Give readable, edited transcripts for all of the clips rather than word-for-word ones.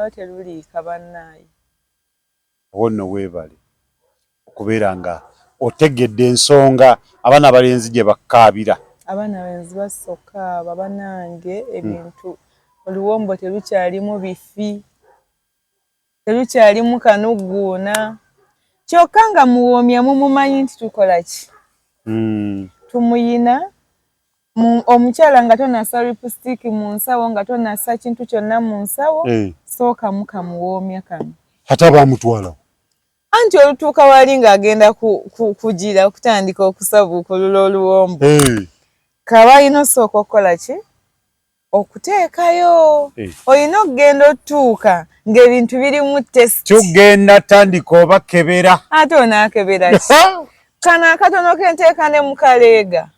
nayo teruliika bannaayi. Wonno weebale okubeera nga otegedde ensonga abaana abalenzi gye bakkaabira. Abaana abalenzi basooka babanange ebintu oluwombo terukyalimu bifi, terukyalimu kanuguuna. Kyokka nga muwoomya mumumanyi nti tukola ki? Tumuyina omukyala nga tonassa lipstick mu nsawo nga tonassa kintu kyonna mu nsawo sookamu kamuwoomya kano. Ate baamutwala. Anti olutuuka wali ng'agenda kugira okutandika okusabuukulula oluwombo. Kaba alina osooka okukola ki? Okuteekayo. Olina okugenda otuuka ng'ebintu birimu test. Tugenda tandika oba kebera. Ate onaakebera ki? Kano akatono kenteeka ne mu kaleega.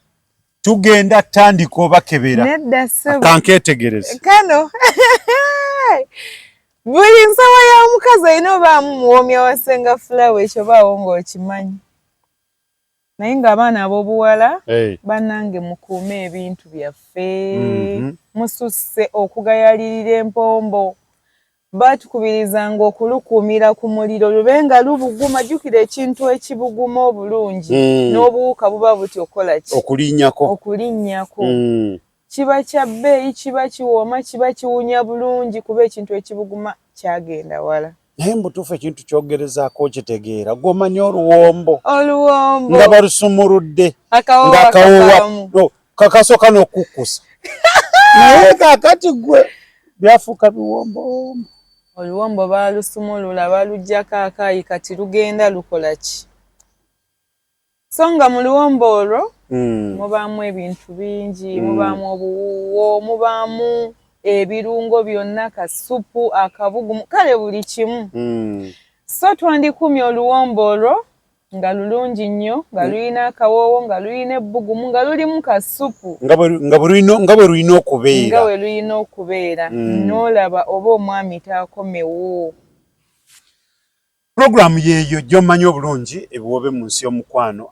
Tugenda tandika oba kebera. Nedda ssebo. Kankeetegereze. Kano. Buli nsawo ya mukazi olina obaamu muwoomya wa Ssenga Flower, ekyo baawo ng'okimanyi. Naye ng'abaana ab'obuwala bannange mukuume ebintu byaffe. Mususse okugayalirira empombo. Baatukubirizanga okulukuumira ku muliro lube nga lubuguma. Jjukira ekintu ekibuguma obulungi n'obuwuka buba buti okola ki? Okulinnyako. Kiba kya bbeeyi, kiba kiwooma, kiba kiwunya bulungi kuba ekintu ekibuguma kyagenda wala. Naye mbutuufu ekintu ky'ogerezaako kitegeera. Gw'omanyi oluwombo. Oluwombo. Nga balusumuludde. Akawoowa kakasooka n'okukkusa. Naye kaakati gwe byafuuka biwombo. Oluwombo baalusumulula baluggyako akaayi kati lugenda lukola ki? So nga mu luwombo olwo mubaamu ebintu bingi, mubaamu obuwuuwo, mubaamu ebirungo byonna, kasupu, akabugumu, kale buli kimu. So twandikumye oluwombo olwo nga lulungi nnyo, nga lulina akawoowo, nga lulina ebbugumu, nga lulimu kasupu. Nga bwe lulina okubeera. Nga bwe lulina okubeera. N'olaba oba omwami taakomewo. Puroguramu yeeyo gy'omanyi obulungi ebiwobe mu nsi y'omukwano.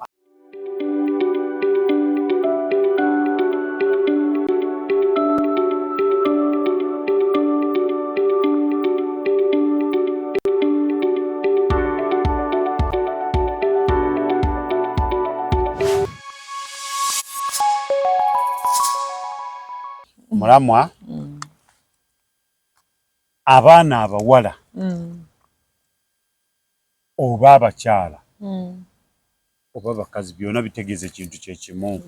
Mulamwa abaana abawala oba abakyala oba bakazi byonna bitegeeza ekintu kyekimu.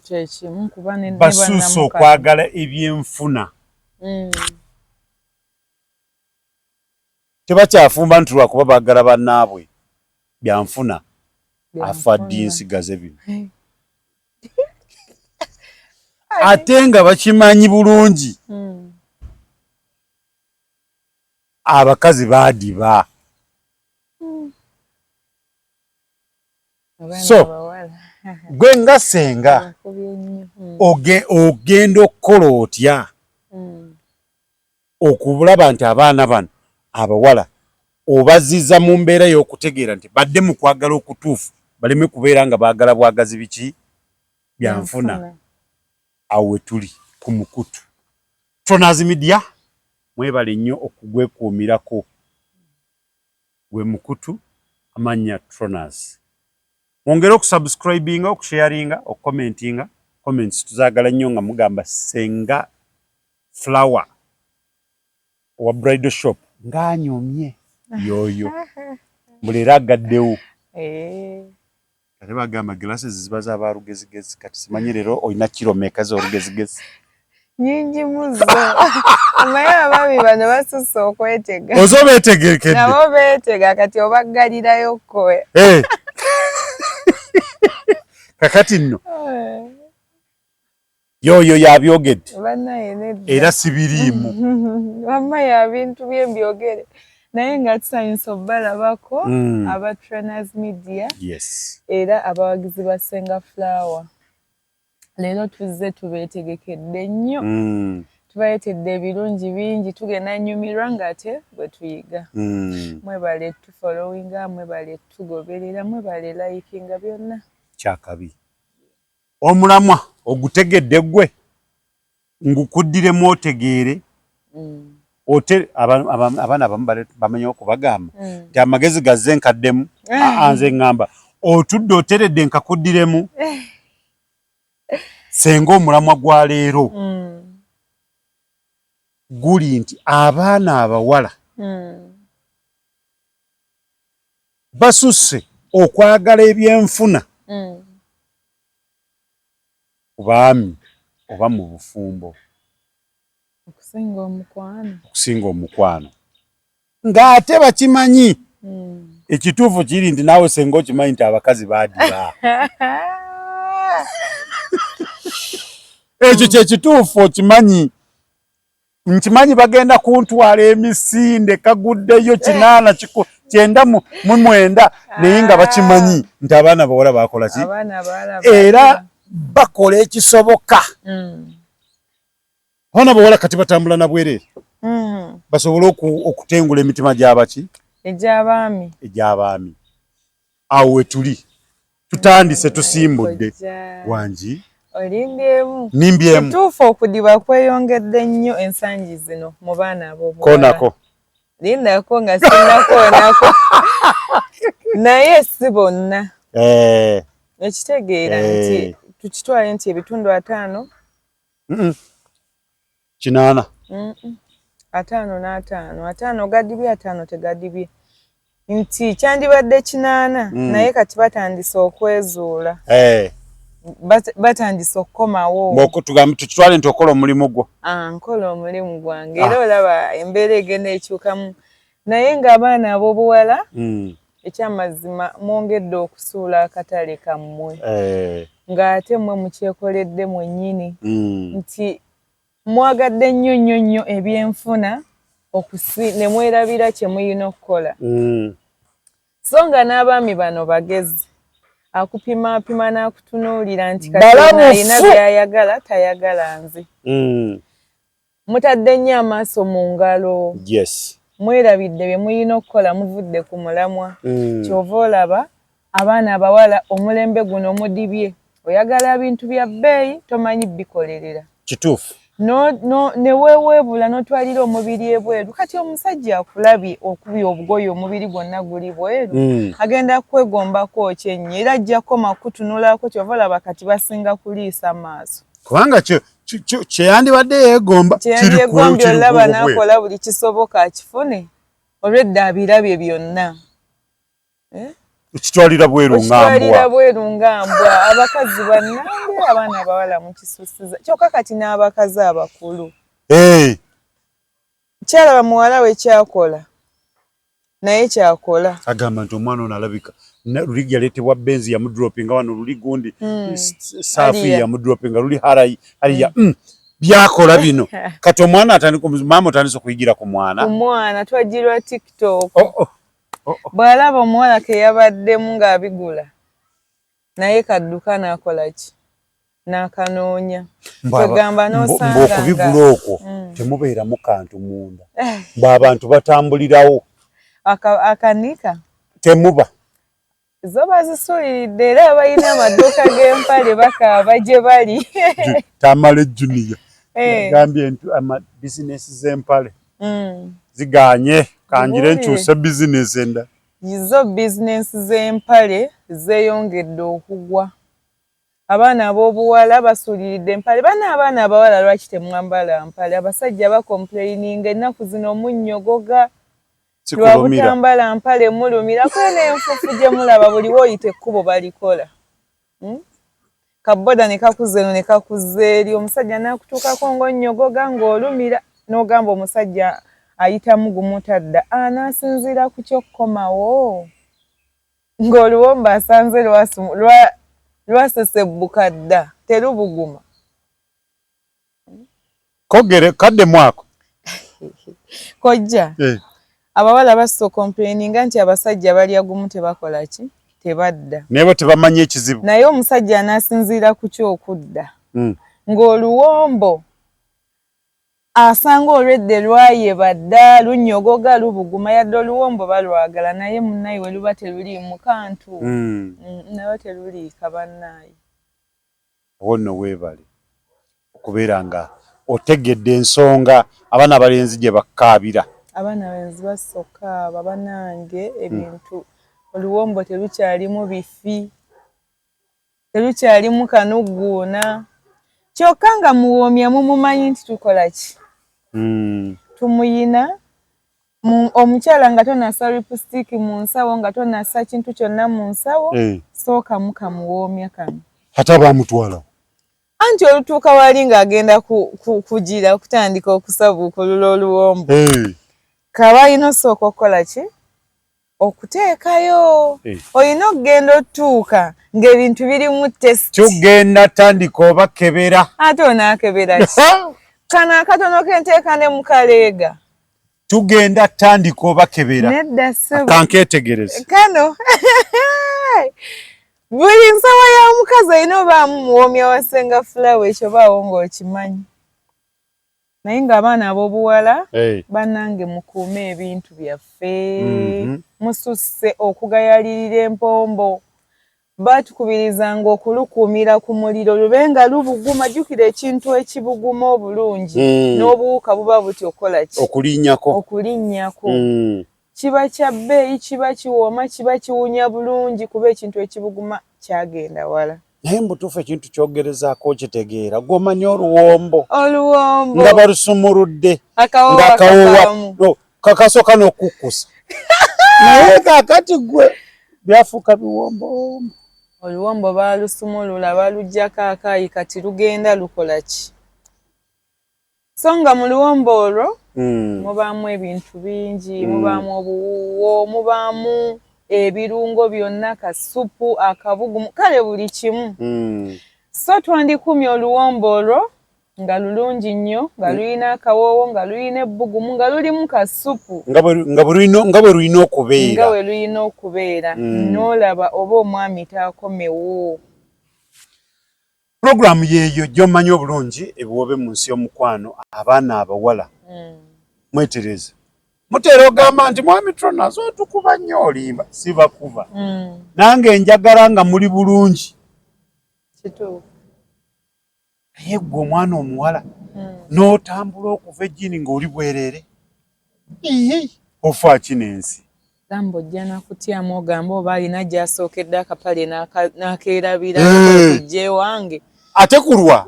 Basuuse okwagala ebyenfuna. Tebakyafumba nti lwakuba baagala bannaabwe byanfuna afa ddi nsigaze bino. Ate nga bakimanyi bulungi abakazi baadiba. So gwe nga senga ogenda okukola otya okulaba nti abaana bano abawala obazizza mu mbeera y'okutegeera nti badde mu kwagala okutuufu baleme kubeera nga baagala bwagazi biki byanfuna. Awo we tuli ku mukutu. Tronas Media mwebale nnyo okugwekuumirako. Gwe mukutu amannya Tronas. Mwongere okusubscribinga, okusharinga, okukomentinga. Comments tuzaagala nnyo nga mugamba Ssenga Flower owa bridal shop ng'anyomye yoyo. Mulera agaddewo. Kati bagamba glasses ziba z'abalugezigezi kati simanyi leero olina kiro mmeka z'olugezigezi. Nnyingi muzo. Omanyi abaami bano basusse okwetega. Ozo beetegekedde. Nabo beetega kati obaggalirayo kkowe. Kakati nno yoyo yabyogedde. Bannaye nedda. Era sibiriimu. Wamma ya bintu bye mbyogere. Naye nga tusanyusa obbalabako aba Tronas Media. Yes. Era abawagizi ba Ssenga Flower. Leero tuzze tubeetegekedde nnyo. Tubayetedde ebirungi bingi tugenda nnyumirwa ng'ate bwe tuyiga. Mwebale tufollowinga, mwebale tugoberera, mwebale likinga byonna. Kyakabi. Omulamwa ogutegedde gwe ngukuddiremu otegeere ote abana abamu bamanya okubagamba nti amagezi gazze nkaddemu anze ngamba otudde oteredde nkakuddiremu senga omulamwa gwa leero guli nti abaana abawala basusse okwagala ebyenfuna ku baami oba mu bufumbo okusinga omukwano ng'ate bakimanyi ekituufu kiri nti naawe senga okimanyi nti abakazi baadiba ekyo kyekituufu okimanyi nkimanyi bagenda kuntwala emisinde kaguddeyo 8 naye nga bakimanyi nti abaana bawala bakola ki era bakola ekisoboka abaana bawala kati batambula na bwereere basobole okutengula emitima gy'abaki egy'abaami awo wetuli tutandise tusimbudde wangi nimbyemu kituufu okudiba kweyongedde nnyo ensangi zino mu baana konako lindako nga sinnakoonako naye si bonna ekitegeera nti tukitwale nti ebitundu 5 8 5 gadibye 5 tegadibye nti kyandibadde 8 naye kati batandise okwezuula batandise okukomawo tukitwale nti okola omulimu gwo nkola omulimu gwange era olaba embeera egenda ekyukamu naye ng'abaana ab'obuwala ekyamazima mwongedde okusuula akatale kammwe ng'ate mmwe mukyekoledde mwennyini nti mwagadde nnyo ebyenfuna ne mwerabira kye muyina okukola so nga n'abaami bano bagezi akupimaapima n'akutunuulira nti katina ayina by'ayagala tayagala nze mutadde nnyo amaaso mu ngalo mwerabidde bye muyina okukola muvudde ku mulamwa kyova olaba abaana abawala omulembe guno omudibye oyagala bintu bya bbeeyi tomanyi bikolerera kituufu ne weeweebula n'otwalira omubiri ebweru kati omusajja akulabye okubya obugoye omubiri gwonna guli bweru agenda kwegombako kyenyi era ajjako makutunulako kyova olaba kati basinga kuliisa maaso kubanga kyeyandibadde yeegomba kyeyandiyegombye olaba n'akola buli kisoboka akifune olwedda abirabye byonna ekitwalira bweru ngambwa abakazi bannange abaana abawala mukisusiza kyokka kati n'abakazi abakulu kyalaba muwala we kyakola naye kyakola agamba nti omwana ono alabika luli yaleetebwa benzi yamudropinga wano luli gundi saafi yamudropinga luli hariya byakola bino kati omwana maama otandise okuyigira ku mwana twajirwa TikTok bw'alaba omuwala ke yabaddemu ng'abigula naye kadduka n'akola ki n'akanoonya kwegamba n'osanga okubigula okwo temubeeramu kantu munda bw'abantu batambulirawo akanika temuba zo bazisuuliridde era abalina amaduuka g'empale bakaaba gye bali Tamale Junior yagambye nti bizinesi z'empale ziganye kanjire nkyuse bizinesi enda izo bizinesi z'empale zeeyongedde okugwa abaana ab'obuwala basuuliridde empale abaana abawala lwaki temwambala mpale abasajja bakomplaininga ennaku zino omunnyogoga lwabutambala mpale mulumira kwene enfufu gye mulaba buli woyita ekkubo balikola kaboda ne kakuze eno ne kakuze eri omusajja n'akutuukako ng'onnyogoga ng'olumira n'ogamba omusajja ayitamu gumutadda n'asinziira ku kyokkomawo ng'oluwombo asanze lwasesebbuka dda terubuguma kogere kadde mwako kojja abawala basso complaininga nti abasajja balya gumu tebakola ki tebadda nebo tebamanyi ekizibu naye omusajja anasinziira ku kyokudda ng'oluwombo asanga olwedde lwayeba dda lunnyogoga lubuguma yadde oluwombo balwagala naye munnayi we luba teruliimu kantu nayo teruliika bannaayi awo nno weebale okubeera nga otegedde ensonga abaana abalenzi gye bakkaabira. Abaana abalenzi basooka babanange ebintu oluwombo terukyalimu bifi, terukyalimu kanuguuna. Kyokka nga muwoomya mumumanyi nti tukola ki? Tumuyina omukyala nga tonasa lipstick mu nsawo, nga tonasa kintu kyonna mu nsawo, sooka mukamuwoomya kano. Ate baamutwala. Anti olutuuka wali ng'agenda kugira okutandika okusabuukulula oluwombo. Kaba alina osooka okukola ki? Okuteekayo. Olina okugenda otuuka ng'ebintu birimu test. Tugenda tandika oba kebera. Ate onaakebera ki? Kano akatono kenteeka ne mu kaleega. Tugenda tandika oba kebera. Nedda ssebo. Kankeetegereze. Kano. Buli nsawo y'omukazi olina obaamu muwoomya wasenga fulawa, ekyo baawo ng'okimanyi. Naye ng'abaana ab'obuwala bannange mukuume ebintu byaffe. Mususse okugayalirira empombo. Baatukubirizanga okulukuumira ku muliro lube nga lubuguma. Jjukira ekintu ekibuguma obulungi n'obuwuka buba buti okola ki? Okulinnyako. Kiba kya bbeeyi, kiba kiwooma, kiba kiwunya bulungi kuba ekintu ekibuguma kyagenda wala. Naye mbutuufu ekintu kyogerezaako okitegeera. Gw'omanyi oluwombo. Oluwombo. Nga balusumuludde. Akawoowa kakasooka n'okukkusa. Naye kaakati gwe byafuuka biwombo. Oluwombo baalusumulula baluggyako akaayi kati lugenda lukola ki? So nga mu luwombo olwo mubaamu ebintu bingi, mubaamu obuwuuwo, mubaamu ebirungo byonna, kasupu, akabugumu, kale buli kimu. So twandikumye oluwombo olwo nga lulungi nnyo, nga lulina akawoowo, nga lulina ebbugumu, nga lulimu kasupu. Nga bwe lulina okubeera. Nga bwe lulina okubeera. N'olaba oba omwami taakomewo. Puroguramu yeeyo gy'omanyi obulungi ebiwobe mu nsi y'omukwano abaana abawala. Mwetereze. Mutera ogamba nti mwami Tronazo tukuba nnyo olimba. Sibakuba. Nange njagala nga muli bulungi. Kituufu. Naye gwe omwana omuwala n'otambula okuva eggiini ng'oli bwereere. Ofa kino ensi. Gamba ojja nakutyamu ogamba oba alina gy'asookedde akapale n'akeerabira ojje wange. Ate kulwa.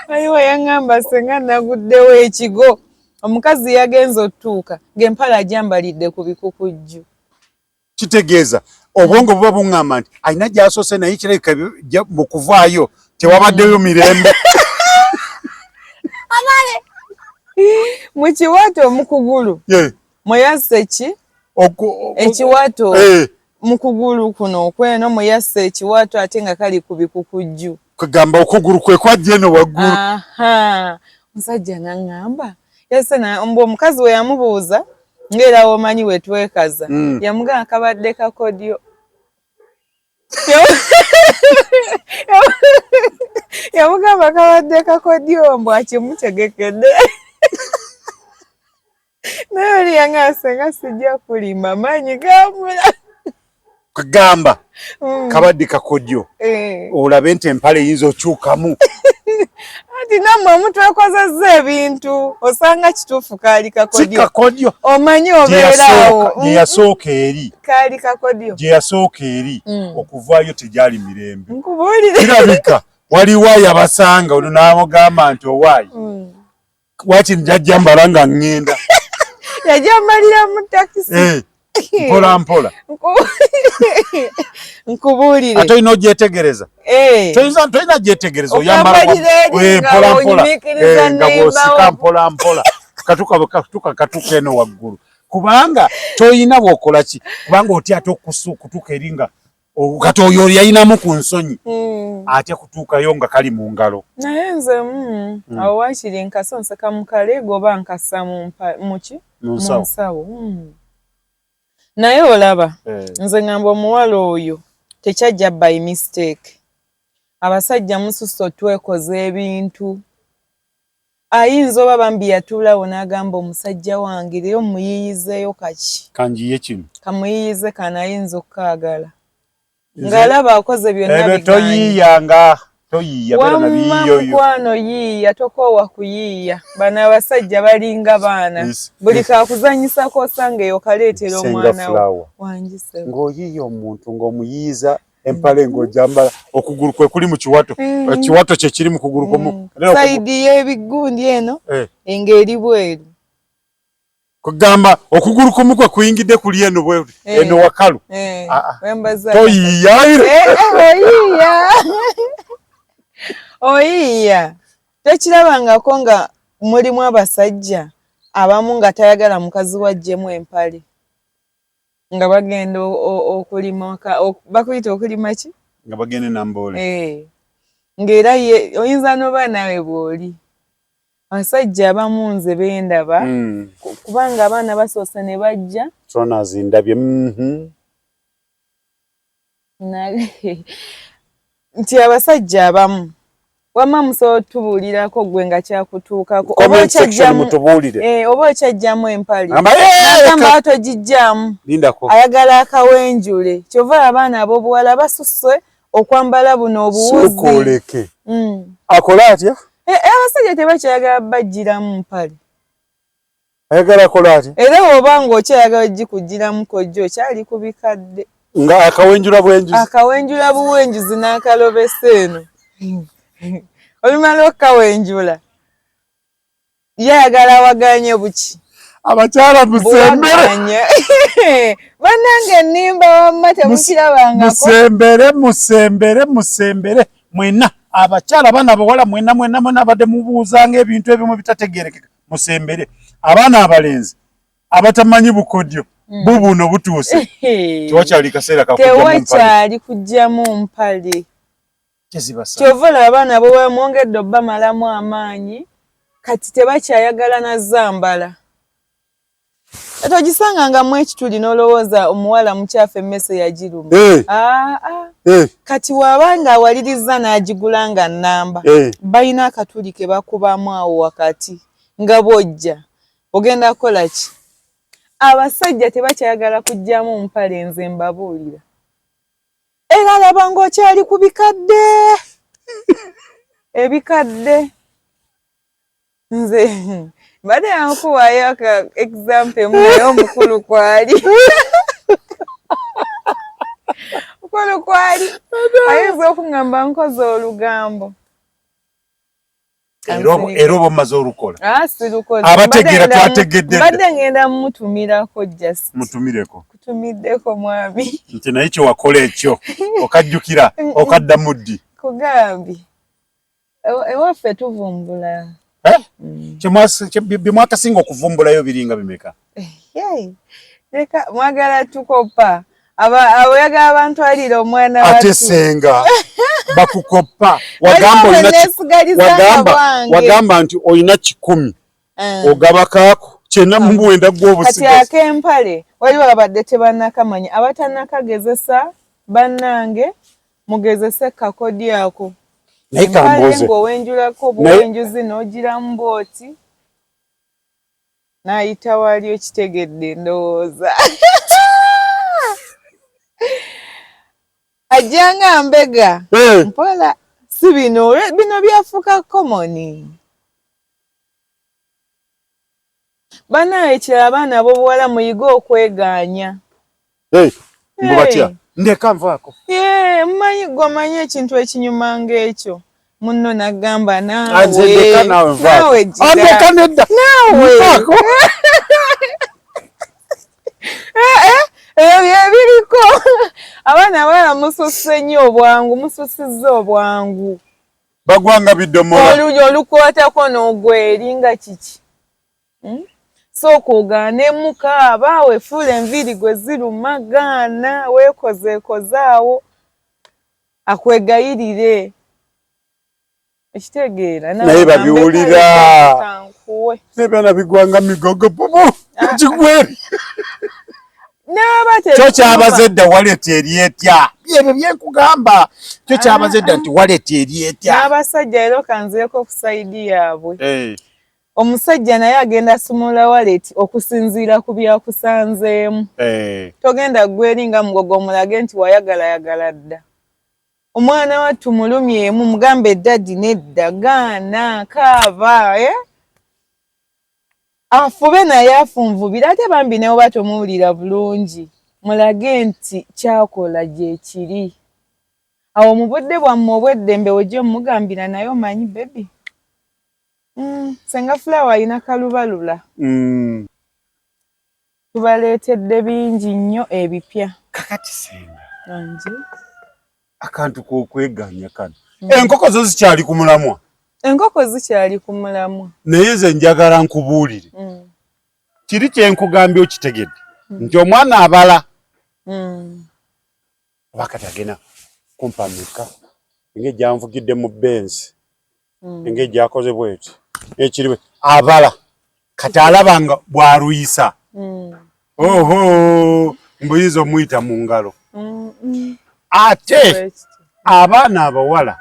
Waliwo yaŋŋamba senga naguddewo ekigo. Omukazi yagenza otuuka ng'empale agyambalidde ku bikukujju. Kitegeeza obwongo buba buŋŋamba nti alina gy'asoose naye kirabika mu kuvaayo tewabaddeyo mirembe. Mu kiwato omukugulu mweyasse ki? Ekiwato mu kugulu kuno okweno mweyasse ekiwato ate nga kali ku bikukujju. Kugamba okugulu kwe kwajja eno waggulu. Musajja n'aŋŋamba yase mbwe omukazi we yamubuuza ng'era omanyi we twekaza. Yamugamba kabadde kakodyo. Yamugamba kabadde kakodyo mbw akimutegekedde. Naye oli yaŋŋasenga sijja kulimba maanyi gaamula. Kugamba kabadde kakodyo. Olabe nti empale eyinza okyukamu. Anti nammwe mutwekozezza ebintu osanga kituufu kaali kakodyo. Si kakodyo. Omanyi obeeraawo. Gye yasooka eri. Kaali kakodyo. Gye yasooka eri okuvaayo tegyali mirembe. Nkubuulire. Kirabika waliwo yabasanga olwo n'amugamba nti owaayi. Waakiri jjajja mbala nga ŋŋenda. Yajambalira mu takisi. Mpola mpola. Nkubuulire. Ate olina ogyetegereza. Tolina gyetegereza oyambala mpola mpola. Nga bw'osika mpola mpola. Katuka eno waggulu. Kubanga toyina bw'okola ki? Kubanga otya ate okutuuka eri nga kati oyo yalinamu ku nsonyi. Atya kutuukayo nga kali mu ngalo. Naye nze awo waakiri nkasa nseka mu kaleega oba nkasa mu ki? Mu nsawo. Naye olaba nze ngamba omuwala oyo tekyajja by mistake. Abasajja mususse otwekoza ebintu. Ayinza oba bambi yatuulawo n'agamba omusajja wange leero muyiyizeeyo kaki. Kanjiye kino. Kamuyiyize kano ayinza okukaagala. Ng'alaba akoze byonna biganye. Toyiyanga. toyiya bera na biyo mukwano yiya tokowa kuyiya bana abasajja balinga baana buli kakuzanyisa ko sange yo kaleetera omwana wanjise ng'oyiya omuntu ng'omuyiiza empale ng'ojambala okuguru kwe kuli mu kiwato ekiwato kye kiri mu kuguru komu saidi y'ebigundi eno engeri bweru kugamba okuguru komu kwe kuyingidde kuli eno bweru eno wakalu toyiya oyiya oyiya tekirabangako nga mulimu abasajja abamu nga tayagala mukazi wajjemu empale nga bagenda okulima bakuyita okulima ki nga bagende Namboole ng'era oyinza n'oba nawe bw'oli abasajja abamu nze bendaba kubanga abaana basoose ne bajja sona zindabye nti abasajja abamu wamma musobola tubuulirako gwe nga kyakutuukako oba okyajjamu empale agamba togijjamu ayagala akawenjule kyova abaana ab'obuwala basusse okwambala buno obuwuzi akola atya abasajja tebakyayagala bajjiramu mpale ayagala akola atya era bw'oba ng'okyayagala gikugiramu kojja okyali ku bikadde nga akawenjula buwenjuzi n'akalobesa eno olumala okawenjula yayagala awaganye buki abakyala musembere bannange ennimba wamma temukirabangako musembere mwena abakyala bana bawala mwena badde mubuuzanga ebintu ebimu bitategerekeka musembere abaana abalenzi abatamanyi bukodyo bubuno butuuse tewakyali kaseera tewakyali kujjamu mpale kyovola abaana bo bamwongedde obbamalamu amaanyi kati tebakyayagala na zambala togisanganga ekituli n'olowooza omuwala mukyafu emmese yagiruma kati waabanga awaliriza n'agigula nga nnamba balina akatuli ke bakubamu awo wakati nga bw'ojja ogenda kukola ki abasajja tebakyayagala kujjamu mpale nze mbabuulira era laba ng'okyali ku bikadde ebikadde nze mbadde yankuwaayo aka example naye omukulu kwali mukulu kwali ayinza okuŋŋamba nkoze olugambo era oba omaze olukola sirukoze abategeera twategedde mbadde ngenda mumutumirako just mutumireko kutumiddeko mwami nti naye kyewakola ekyo okajjukira okadda muddi kugambye ewaffe tuvumbula byemwakasinga okuvumbulayo biringa bimeka leka mwagala tukopa abayagala abantu alira omwana ate senga bakukoppa wagamba nti olina 10 ogaba kaako 9 gw'obusigazi kati ak'empale waliwo abadde tebannakamanya abatannakagezesa bannange mugezese kakodi ako naye kambuuze ng'owenjulako obuwenjuzi n'ogiramu booti n'ayita wali ekitegedde ndowooza ajjanga mbega mpola si bino byafuuka komoni banawe ekirala abaana b'obuwala muyiga okwegaanya mbubatya ndeka nvaako mumanyi gomanyi ekintu ekinyuma ng'ekyo munno nagamba naawe ebyo ebiriko abaana abawala mususse nnyo obwangu musussizza obwangu bagwanga bidomola olukwatako n'ogweri nga kiki sooka ogaane mukaaba wefuula enviiri gwe ziruma gaana weekozeekozaawo akwegayirire ekitegeera naye babiwulira nebyana bigwanga migogo bubu kigweri kyo kyabaze edda waleti eryetya ebyo byenkugamba kyo kyabaze edda nti waleti eryetya n'abasajja era kanzeeko ku sayidi yaabwe omusajja naye agenda sumula waleti okusinziira ku byakusanzeemu togenda gweri nga mugogo omulage nti wayagalayagala dda omwana wattu mulumyemu mugambe daddy nedda gaana kaaba afube naye afunvubira ate bambi ne oba tomuwulira bulungi mulage nti kyakola gye kiri awo mu budde bwammwe obw'eddembe ojja omugambira naye omanyi bebi senga Flower alina kalubalula tubaleetedde bingi nnyo ebipya kakati senga anji akantu k'okweganya kano enkoko zo zikyali ku mulamwa enkoko zikyali ku mulamwa naye nze njagala nkubuulire kiri kyenkugambye okitegedde nti omwana abala oba kati agenda kumpa mika eng'ejjanvugidde mu benzi eng'ejjakoze bweti ekiriwe abala kati alaba nga bw'aluyisa oho mbuyinza omuyita mu ngalo ate abaana abawala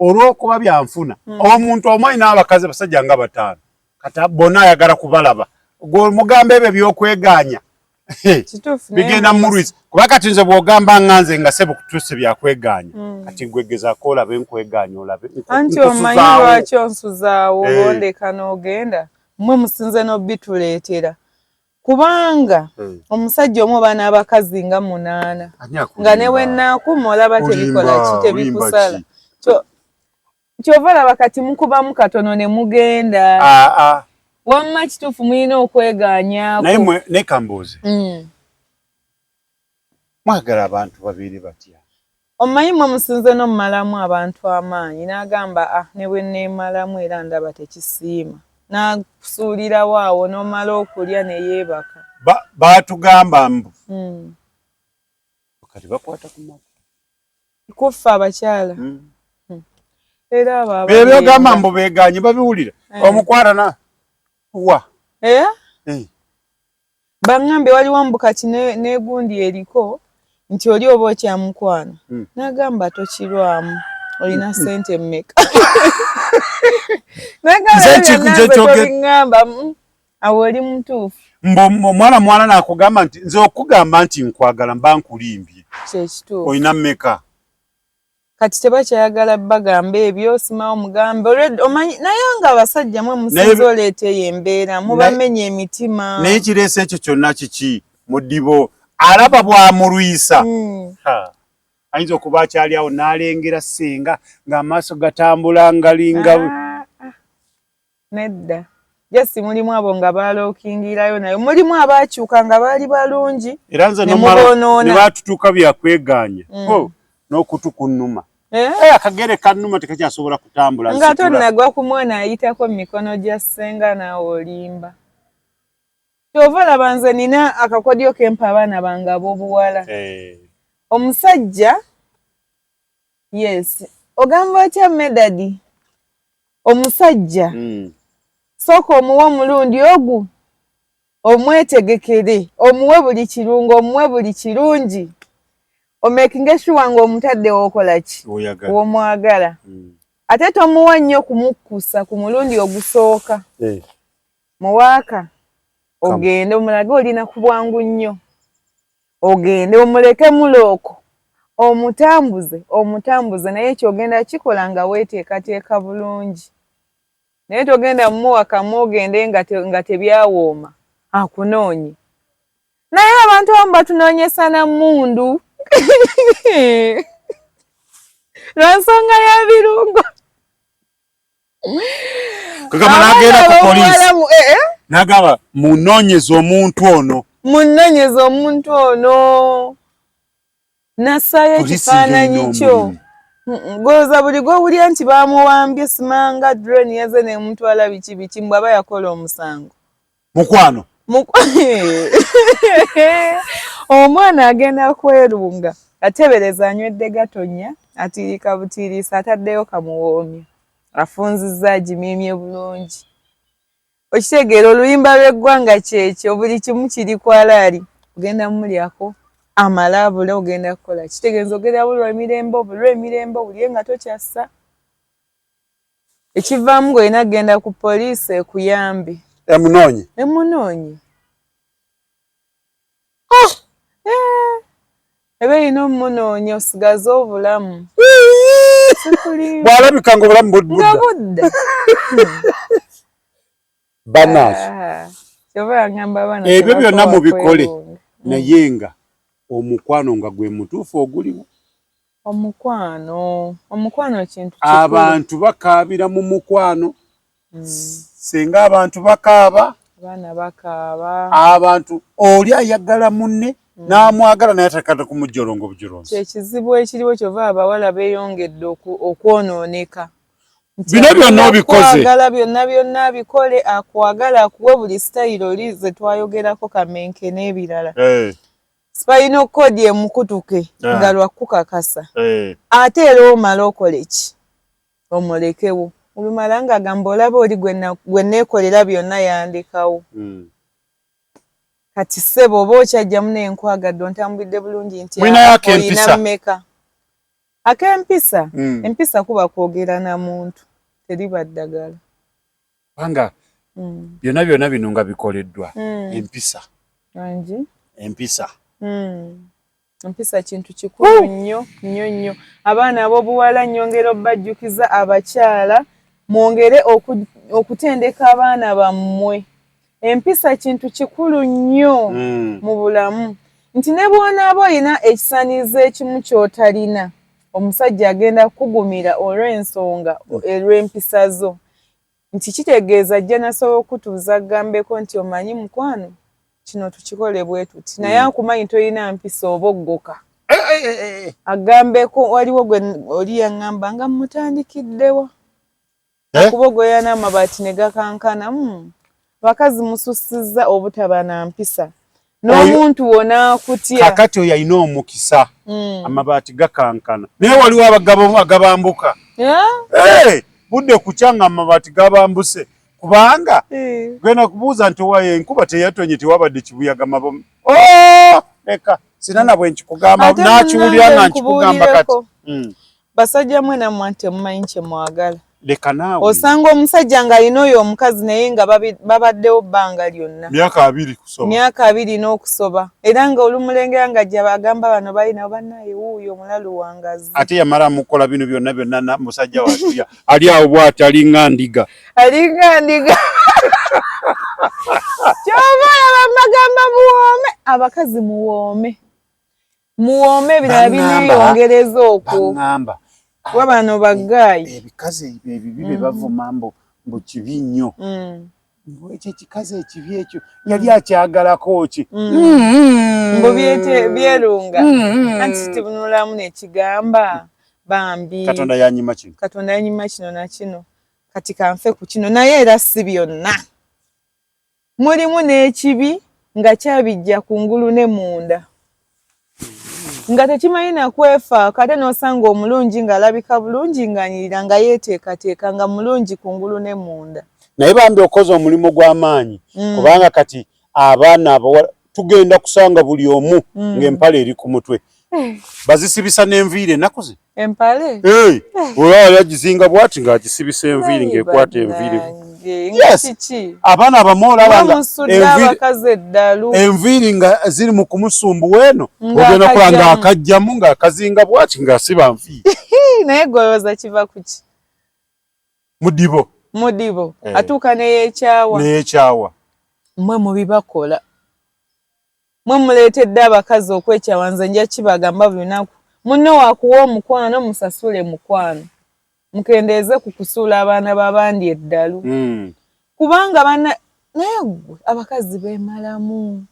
olw'okuba byanfuna omuntu omu alina abakazi basajja nga 5 kati bonna ayagala kubalaba mugambo ebyo by'okweganya bigenda muluisa kuba kati nze bw'ogamba nganze nga sebo kutuuse byakweganya kati gwegezaako olabe nkweganya olabe anti omanyi lwaki onsuzaawo olondeka n'ogenda mmwe musinze n'obituleetera kubanga omusajja omu oba n'abakazi nga 8 nga ne wennaakuma olaba tebikola ki tebikusala kyova olaba kati mukubamu katono ne mugenda wamma kituufu mulina okweganyaako naye kambuuze mwagala abantu babiri batya omanyi mwe musinze n'omumalamu abantu amaanyi n'agamba ne bwe neemalamu era ndaba tekisiima n'akusuulirawo awo n'omala okulya ne yeebaka baatugamba mbu kati bakwata ku matu kuffa abakyala era abo byogamba mbu beeganye babiwulira omukwala na wa baŋŋambe waliwo mbu kati n'egundi eriko nti oli oba okyamukwana n'agamba tokirwamu olina ssente mmeka n'agamba awo oli mutuufu omwana n'akugamba nti nze okugamba nti nkwagala mba nkulimbye kyekituufu olina mmeka kati tebakyayagala bagamba ebyo simawo mugambe omanyi naye nga abasajja mwe musinze oleeteyo embeera mubamenya emitima naye kireese ekyo kyonna kiki muddibo alaba bw'amulwisa ayinza okuba akyali awo n'alengera ssenga ng'amaaso gatambula ngalinga nedda jasi mulimu abo nga balookingirayo naye mulimu abaakyuka nga baali balungi era nze ne baatutuuka byakweganya n'okutu kunnuma akagere kannuma tekakyasobola kutambula nga tonnagwa ku mwana ayitako mu mikono gya ssenga naawe olimba kyova olaba nze nina akakodyo kempa abaana bange ab'obuwala omusajja yes ogamba otya medadi omusajja sooka omuwe omulundi ogwo omwetegekere omuwe buli kirungo omuwe buli kirungi omekinge sure nga omutadde w'okola ki w'omwagala ate tomuwa nnyo kumukkusa ku mulundi ogusooka muwaaka ogende omulage olina ku bwangu nnyo ogende omuleke mulooko omutambuze naye kyogenda kikola nga weeteekateeka bulungi naye togenda mumuwakamu ogende nga tebyawooma akunoonye naye abantu abamu batunoonyesa na mmundu lwansonga ya birungo kagamba n'agenda ku poliisi n'agamba munoonyeze omuntu ono nassaayo ekifaananyi kyo goza buli gw'owulya nti baamuwambye simanga drone yaze n'emutwala biki mbw aba yakola omusango mukwano omwana agenda kwerunga atebereza anywedde gatonya atiirika butiiriisa ataddeyo kamuwoomya afunzizza agimiimye bulungi okitegeera oluyimba lw'eggwanga kyekyo buli kimu kiri kwalaali ogenda mumulyako amalabule ogenda kukola kitegeeza ogenda bulwa emirembe obulye nga tokyassa ekivaamu ng'olina kgenda ku poliisi ekuyambe emunoonye ebe ino munoonya osigaza obulamu bwalabika nga obulamu budda banash ebyo byonna mubikole naye nga omukwano nga gwe mutuufu oguliwo. Omukwano kintu kikulu. Abantu bakaabira mu mukwano. Singa abantu bakaaba, abaana bakaaba. Abantu oli ayagala munne n'amwagala naye atakata kumujjolongo bujolongo. Ekizibu ekiriwo kyova abawala beeyongedde okwonooneka. Bino byonna obikoze. Byonna abikole, akwagala akuwe buli sitayiro oli ze twayogerako Kamenke n'ebirala. Sipalina kodi emukutuke nga lwakukakasa. Ate era omala okole ki? Omulekewo. Olumala nga agamba olaba oli gwe neekolera byonna yandekawo. Kati ssebo oba okyajjamu n'enkwagadde ontambulidde bulungi nti olina mmeka. Ak'empisa? Empisa kuba kwogera na muntu. Teriba ddagala. Kubanga byonna bino nga bikoleddwa. Empisa. Anji? Empisa. Empisa kintu kikulu nnyo. Abaana ab'obuwala nnyongera obbajjukiza abakyala mwongere okutendeka abaana bammwe. Empisa kintu kikulu nnyo mu bulamu. Nti ne bw'onaaba olina ekisaniizo ekimu ky'otalina, omusajja agenda kukugumira olw'ensonga olw'empisa zo. Nti kitegeeza ajja nasobola okutuuza agambeko nti omanyi mukwano kino tukikole bwe tuti. Naye akumanyi tolina mpisa oba oggoka. Agambeko waliwo gwe oli yaŋŋamba nga mutandikiddewa. Okubogoya n'amabaati ne gakankana. Bakazi mususizza obutaba na mpisa. N'omuntu wona akutya. Kakati oyo alina omukisa. Amabaati gakankana. Naye waliwo abagabo agabambuka. Budde kukyanga amabaati gabambuse. Kubanga gwena kubuuza nti owaye enkuba teyatonye tewabadde kibuyaga mabomu. Leka sinana bwe nkikugamba nakiwulira nga nkikugamba kati. Basajja mwe nammwe temumanyi kye mwagala. Leka naawe. Osanga omusajja ng'alina oyo omukazi naye nga babaddewo bbanga lyonna. Myaka 2 kusoba. Myaka 2 n'okusoba. Era nga olumulengera nga gye bagamba bano balina bannaye wuuyo omulalu wangazi. Ate yamala mukola bino byonna musajja watuya. Ali awo bw'ati alinga ndiga. Alinga ndiga. Kyova abagamba muwoome. Abakazi muwoome. Muwoome bino bineeyongereza okwo. Bangamba. Wabano baggayi. Ebikazi ebibi bavuma mbu kibi nnyo. Ekyo ekikazi ekibi ekyo yali akyagalako ki? Mbu byerunga. Anti tibunulamu n'ekigamba bambi. Katonda yanyima kino. Katonda yanyima kino na kino. Kati kanfe ku kino naye era si byonna. Mulimu n'ekibi nga kyabijja kungulu ne munda. Nga tekimanyi na kwefa kate n'osanga omulungi ng'alabika bulungi ng'anyirira nga yeeteekateeka nga mulungi kungulu ne munda. Naye bambi okoze omulimu gw'amaanyi kubanga kati abaana abawala tugenda kusanga buli omu ng'empale eri ku mutwe. Bazisibisa n'enviiri ennaku ze. Empale? Olaba yagizinga bw'ati ng'agisibisa enviiri ng'ekwata enviiri. Yes. Abaana abamola abanga enviiri nga ziri mu kumusumbu weno ogenda kulanga akajjamu ng'akazinga bw'ati ng'asiba nviiri. Naye golooza kiva ku ki? Mudibo. Atuuka neyeekyawa. Mmwe mubibakola. Mmwe muleetedde abakazi okwekyawa. Nze nja kibagamba buli lunaku. Munno waakuwa omukwano musasule mukwano. Mukendeeze ku kusuula abaana b'abandi eddalu. Kubanga naye abakazi beemalamu.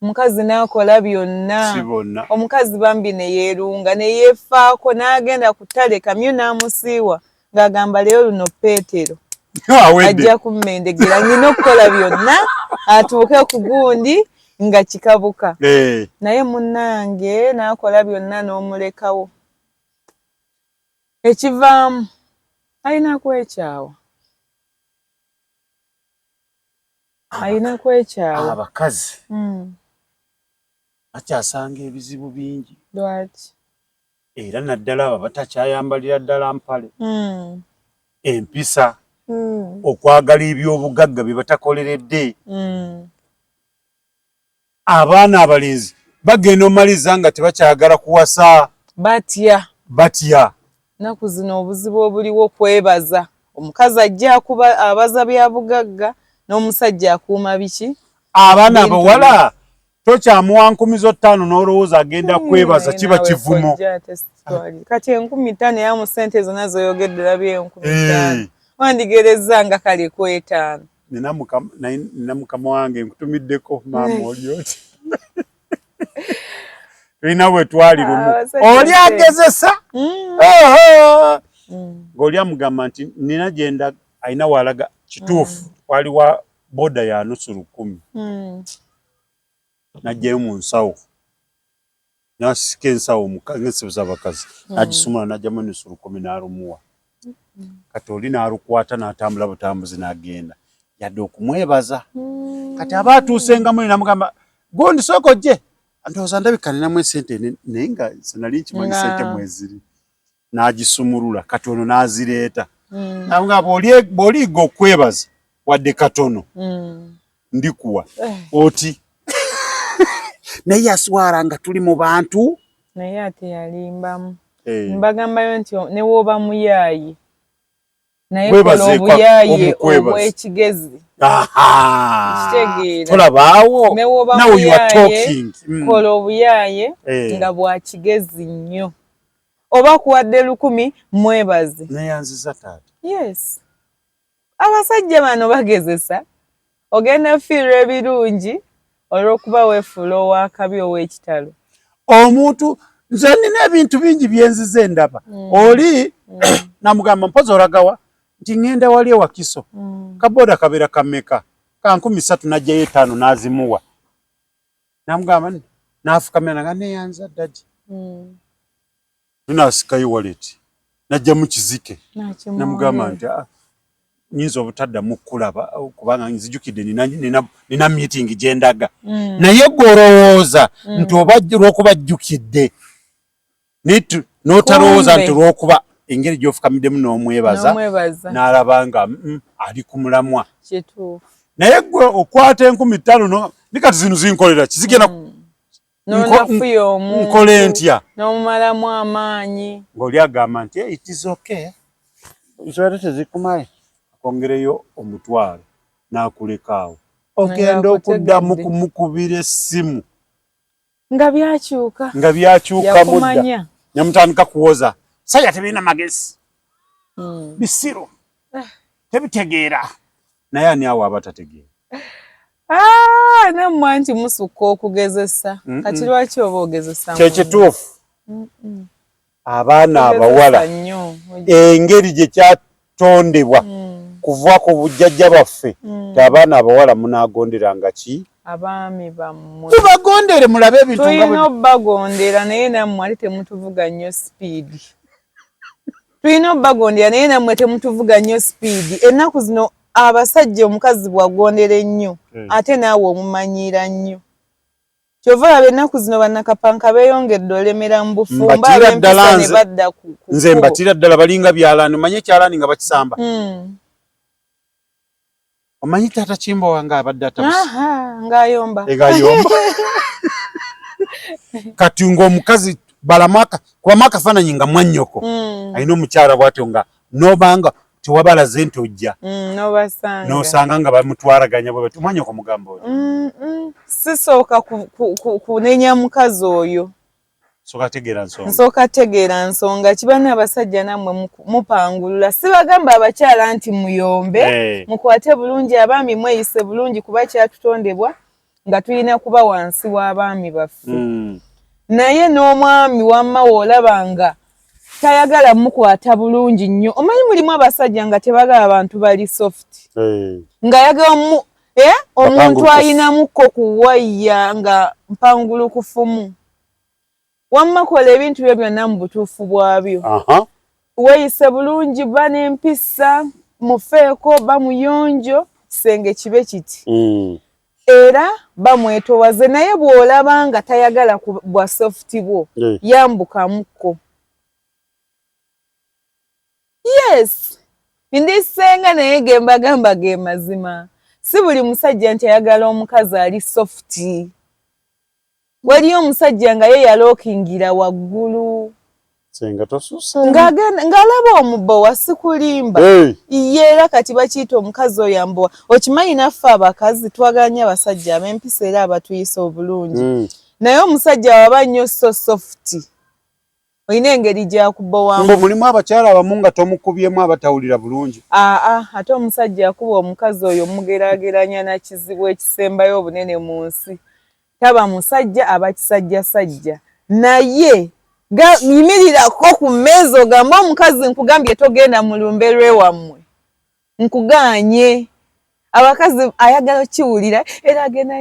Omukazi n'akola byonna. Omukazi bambi ne yeerunga ne yeefaako n'agenda ku ttale kamyu n'amusiiwa ng'agamba leero luno Peetero. Ajja kummendegera ngina okukola byonna atuuke ku gundi nga kikabuka. Naye munnange n'akola byonna n'omulekawo. Ekivaamu alina kwekyawa. Abakazi bakyasanga ebizibu bingi. Lwaki? Era naddala abo batakyayambalira ddala mpale. Empisa. Okwagala eby'obugagga bye batakoleredde. Abaana abalenzi bagenda omaliza nga tebakyagala kuwasa batya naku zino obuzibu obuliwo kwebaza omukazi ajja akuba abaza bya bugagga n'omusajja akuuma biki abaana abawala tokyamuwa 5,000 n'olowooza agenda kwebaza kiba kivumo kati 5,000 ya mu sente zonna zoyogedde labye 5,000 wandigereza nga kale kwetaano nina mukama wange nkutumiddeko maama oli oti tulina bwe twali lumu oli agezesa ng'oli amugamba nti nina gyenda alina walaga kituufu waliwa boda ya nusu 10 najjayo mu nsawo nasika ensawo ng'ensibuza abakazi nagisumula najjamu nusu 10 n'alumuwa kati oli n'alukwata n'atambula butambuzi n'agenda yadde okumwebaza kati aba atuusengamu namugamba gundi sooka ojje ndowooza ndabika ninamu esente naye nga sinali nkimanyi sente mweziri n'agisumulula kati ono n'azireeta namugamba bw'oliiga okwebaza wadde katono ndikuwa oti naye yaswala nga tuli mu bantu naye ate yalimbamu mbagambayo nti ne wooba muyaayi naye kola obuyaaye obw'ekigezi tolabaawo now you are talking kola obuyaaye nga bwa kigezi nnyo oba kuwadde 10 mwebaze neyanziza taata yes abasajja bano bagezesa ogenda fiirwa ebirungi olw'okuba weefuula ow'akabi ow'ekitalo omuntu nze nina ebintu bingi byenzize endaba oli namugamba mpozi olagawa nti ngenda wali ewakiso kaboda kabeera kameka ka 13 najjayo 5 n'azimuwa namugamba n'afukamira nga neyanza ddagi ninaasikayo waleti najja mu kizike namugamba nti nyinza obutaddamu kulaba kubanga nzijukidde nina meeting gyendaga naye gw'olowooza nti oba lw'okubajjukidde n'otalowooza nti lw'okuba engeri gy'ofukamiddemu n'omwebaza n'alaba nga ali ku mulamwa naye gwe okwata 15,000 nikati zino zinkolera kizigenda nkole ntya n'omumalamu amaanyi ng'oli agamba nti it is okay zibadde tezikumaye akongereyo omutwalo n'akuleka awo ogenda okuddamu kumukubira essimu nga byakyuka mudda nemutandika kuwoza saya tebirina magezi bisiru tebitegeera naye ani awo aba tategeera nammwe nti musukka okugezesa kati lwaki oba ogezesa kyekituufu abaana abawala engeri gye kyatondebwa kuva ku bujjajja baffe abaana abawala munaagonderanga ki abaami bammwe tubagondere mulabe ebintu tulina obbagondera naye nammwe ate temutuvuga nnyo sipiidi tulina obbagondera naye nammwe temutuvuga nnyo sipiidi ennaku zino abasajja omukazi bwagondera ennyo ate naawe omumanyiira nnyo kyova olaba ennaku zino bannakapanka beeyongedde olemera mu bufumba ab'empisa ne badda ku nze mbatira ddala balinga byalaani omanye ekyalaani nga bakisamba omanyi taata Kimbo wange abadde ng'ayomba kati ng'omukazi kubamu akafaananyi nga mwannyoko alina omukyala bw'atyo nga n'obanga tewabalaze nti ojja n'osanga nga bamutwaraganya bwe bati mwannyoko mugamba oyo sisooka kunenya mukazi oyo nsooka tegeera nsonga kibaana abasajja nammwe mupangulula sibagamba abakyala nti muyombe mukwate bulungi abaami mweyise bulungi kuba kyatutondebwa nga tulina kuba wansi w'abaami baffe naye n'omwami wamma woolaba nga tayagala mukwata bulungi nnyo omanyi mulimu abasajja nga tebagala abantu bali soft ng'ayagala omuntu ayinamukko kuwayya nga mpangulukufumu wamma kola ebintu byo byonna mu butuufu bwabyo weeyise bulungi ba n'empisa mufeeko bamuyonjo kisenge kibe kiti era bamwetowaze naye bw'olaba nga tayagala bwa sofuti bwo yambukamukko yes ndisenga naye gembagamba ge mazima si buli musajja nti ayagala omukazi ali sofuti waliyo omusajja nga ye yalookingira waggulu senga tosusa ng'alaba omubbo wasikulimba ye era kati bakiyita omukazi oyo ambowa okimanyi naffe abakazi twaganya abasajja ab'empisa era abatuyisa obulungi naye omusajja waba nnyo so softi olina engeri gy'akubowamu mbu mulimu abakyala abamu nga tomukubyemu abatawulira bulungi ate omusajja akuba omukazi oyo mugeraageranya na kizibu ekisembayo obunene mu nsi taba musajja aba kisajjasajja naye yimirirako ku mmeezi ogamba omukazi nkugambye togenda mu lumbe lwewammwe nkuganye abakazi ayagala kiwulira era agenda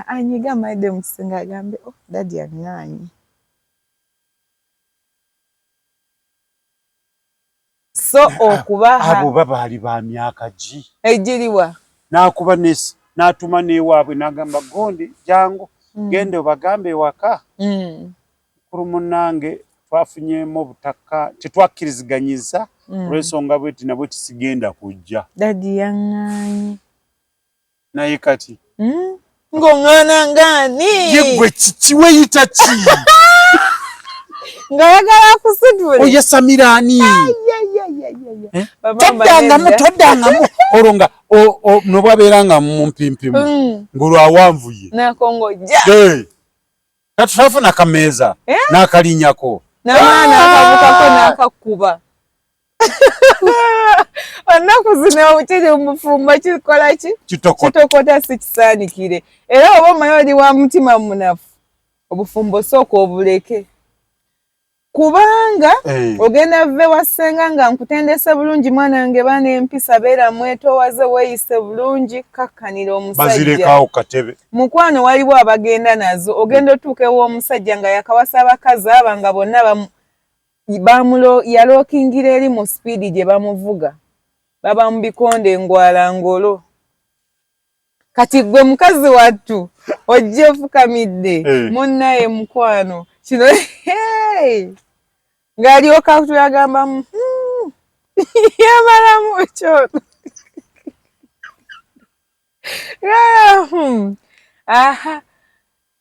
anyiga amalidde mu kisenga agambe dadi aŋŋaanyi so okubaha abo babaali ba myaka gi egiriwa n'akuba n'atuma n'ewaabwe n'agamba gondi jangu gende obagambe ewaka munnange twafunyemu obutaka tetwakkiriziganyiza olw'ensonga bweti nabwe tisigenda kujja dadi yaŋŋaanyi naye kati ng'oŋŋaana ngaani yegwe kiweyita ki ng'ayagala kusitule oyasamiraani toddangamu olwo nga nobwabeeranga mumpimpimu ng'olwawanvuye nakongojja kati twafuna akameeza n'akalinyako n'amaana akabukako n'akakuba olunaku zino obukiri mufumba kikola ki kitokota si kisaanikire era oba omanyi oli wa mutima munafu obufumbo sooka obuleke kubanga ogenda vve wassenga nga nkutendese bulungi mwana wange baana empisa beera mwetoowaze weeyise bulungi kakkanira omusajja bazirekawo katebe mukwano waliwo abagenda nazo ogenda otuuka ew'omusajja nga yakawasa abakazi aba nga bonna yalookingira eri mu sipiidi gye bamuvuga baba mu bikonde ngwala ngolo kati gwe mukazi wattu ojja ofukamidde munnaye mukwano kino ng'alyoka tuyagamba yamalamu kyoto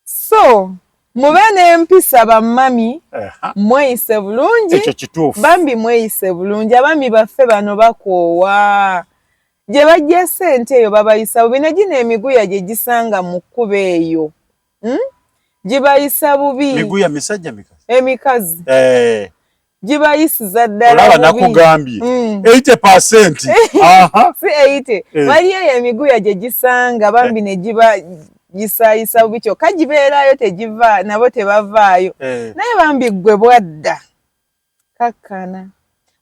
so mube n'empisa bammami mweyise bulungi bambi mweyise bulungi abaami baffe bano bakoowa gye bajja ssente eyo babayisa bubi ne gino emiguya gye gisanga mu kkuba eyo gibayisa bubi miguya misajja emikazi gibayisiza ddala olaba nakugambye 80% si 80 waliyo emiguya gye gisanga bambi ne giba gisaayisa bubi kyokka gibeerayo tegiva nabo tebavaayo naye bambi ggwe bwadda kakkana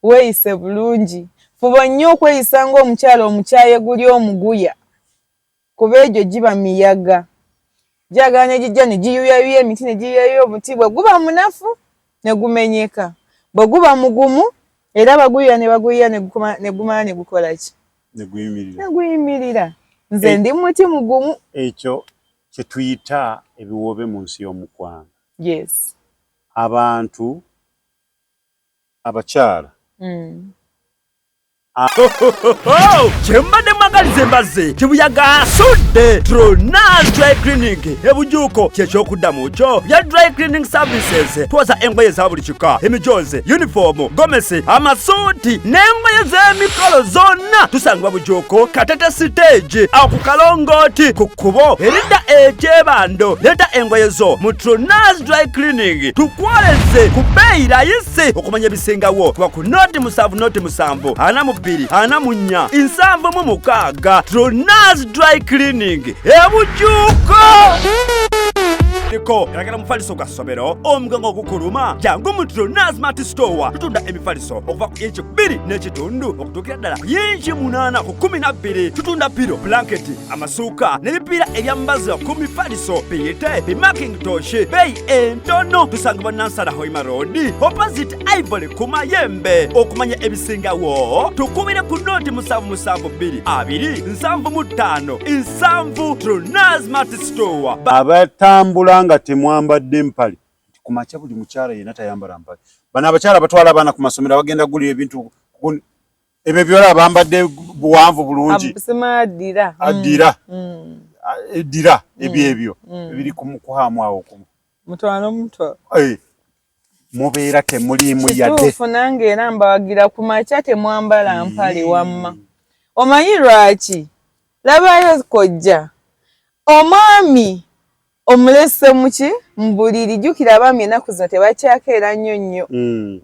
weeyise bulungi fuba nnyo okweyisa ng'omukyala omukyaye guli omuguya kuba egyo giba miyaga gyagala ne gijja ne giyuyayuya emiti ne giyuyayuya omuti bwe guba munafu ne gumenyeka bwe guba mugumu era baguyuya ne baguyuya ne gumala ne gukola ki ne guyimirira nze ndi muti mugumu ekyo kye tuyita ebiwoobe mu nsi y'omukwano yes abantu abakyala kyembadde mwagaliza embazze kibuyaga asudde Tronas Dry Clinic ebujuuko kyekyokuddamu kyo bya dry cleaning services twoza engoye za buli kika emijoze uniform gomesi amasuuti n'engoye z'emikolo zonna tusangibwa bujuuko Katete stage awo ku Kalongooti ku kkubo eridda ekyebando leeta engoye zo mu Tronas Dry Clinic tukwoleze ku bbeeyi rayisi okumanya ebisingawo kuba ku noti 7 ana mu 2 ana mu 4 7 mu 6 Tronas Dry Clinic ebujuuko eragala mufaliso ga ssomero omugango ogukuluma jangu mu Tronas Mart Store tutunda emifaliso okuva ku inchi 2 n'ekitundu okutuukira ddala ku inchi 8 ku 12 tutunda piro blanketi amasuuka n'ebipiira ebyambaza ku mifaliso biyite bimakintosh beeyi entono tusangibwa Nansana Hoima Road opposite Ivory ku Mayembe okumanya ebisingawo tukubire ku noti 772 7 Tronas Mart Store abatambula nga temwambadde mpale kumakya buli mukyala yena tayambala mpale bana abakyala batwala abaana ku masomero bagenda gulira ebintu ebyo byola bambadde buwanvu bulungi addira ebyo ebiri ku kuhamu awo mutwalo mutwa mubeera temuliimu yadde kituufu nange era mbawagira ku makya temwambala mpale wamma omanyi lwaki labayo kojja omwami omulese muki mbuliri jukira abaami ennaku zino tebakyakeera nnyo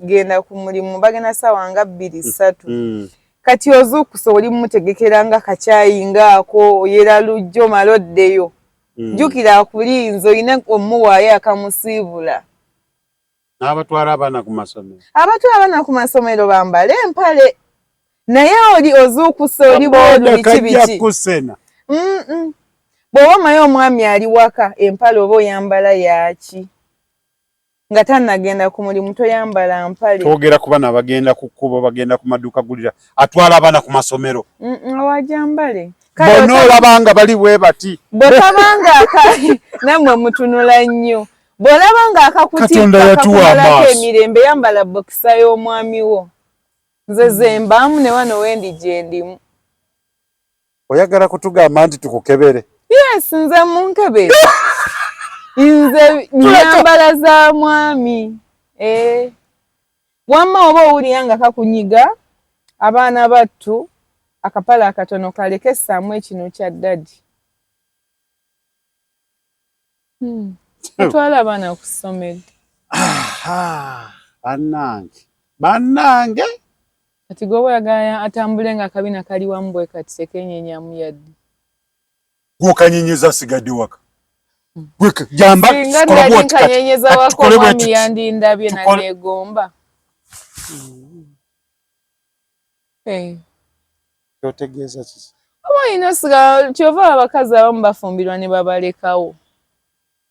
genda ku mulimu bagenda ssaawa nga 2-3 kati ozuukusa oli mumutegekera nga kacaayi ngaako oyera lujjo mala oddeyo jukira akulinza olina omuwaayo akamusiibula n'abatwala abaana ku masomero bambala empale naye oli ozuukusa oli bwolu biki bw'oba omanyi omwami ali waka empale oba oyambala yaki nga tannagenda ku mulimu toyambala mpale twogera ku baana bagenda ku kkubo bagenda ku maduuka gulira atwala abaana ku masomero awajambale bonna olabanga bali bwe bati bw'otabanga nammwe mutunula nnyo bw'olabanga akakumalako emirembe yambala bokisa y'omwami wo nze zembaamu ne wano wendi gye ndimu oyagala kutugamba nti tukukebere yes nze munkebere nze nyambala za mwami wamma oba owulira nga kakunyiga abaana battu akapala akatono kaleke essaamu ekino kya ddadi atwala abaana ku ssomero bannange kati gwe oyagala atambule nga akabina kali wamu bwe kati tekenyenyamu yadde gwokanyenyeza asigadde waka singa ddali nkanyenyeza waka omwami yandindabye naneegomba kyotegeeza kiki oba olina osiga kyova abakazi abamu bafumbirwa ne babalekawo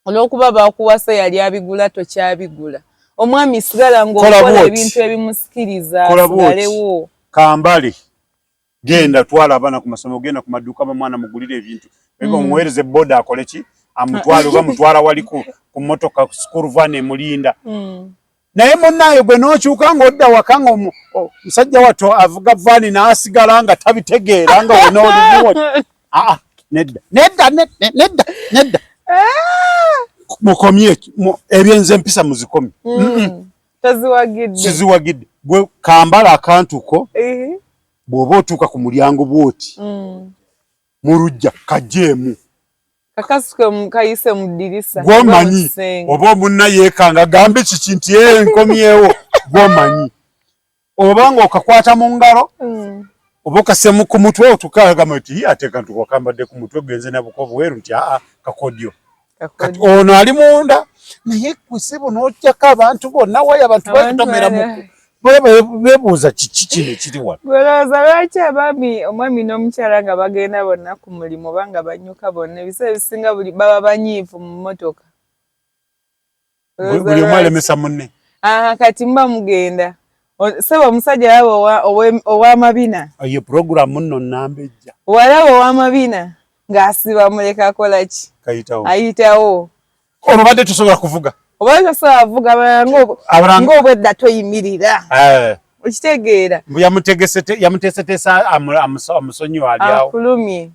olw'okuba bakuwasa yali abigula tokyabigula omwami sigala ng'okola ebintu ebimusikiriza asigalewo kambale genda twala abaana ku masomero genda ku maduuka bamwana mugulira ebintu eba omuweereze boda akole ki amutwale oba mutwala wali ku mmotoka school van emulinda naye munnaye gwe n'okyuka ng'odda waka nga musajja watto avuga vaani n'asigala nga tabitegeera nga wena olimuwo nedda mukomye ebyenze empisa muzikomye siziwagidde gwe kambala akantu ko bw'oba otuuka ku mulyango bw'oti mu lujja kajjeemu kakasuke kayise mu ddirisa gw'omanyi oba omunna yeekanga gambe kiki nti nkomyewo gw'omanyi oba nga okakwata mu ngalo oba okasemu ku mutwe otukagamba nti ate kantu wakambadde ku mutwe genze nabukovu weeru nti kakodyo kati ono ali munda naye kusebo n'otyako abantu bonna wayo abantu bakutomera bebuuza kiki kino ekiri wano gwelowooza lwaki abaami omwami n'omukyala nga bagenda bonna ku mulimu oba nga banyuka bonna ebiseera ebisinga buli baba banyiivu mu mmotoka buli omu alemesa munne kati muba mugenda sebo omusajja alaba ow'amabina eyo puroguramu nno nnambejja walaba ow'amabina ng'asiba muleka akola ki ayitawo ono badde tosobola kuvuga oba tosobola kuvuga ng'obwedda toyimirira okitegeera yamuteeseteesa amusonyiwa ali awo akulumye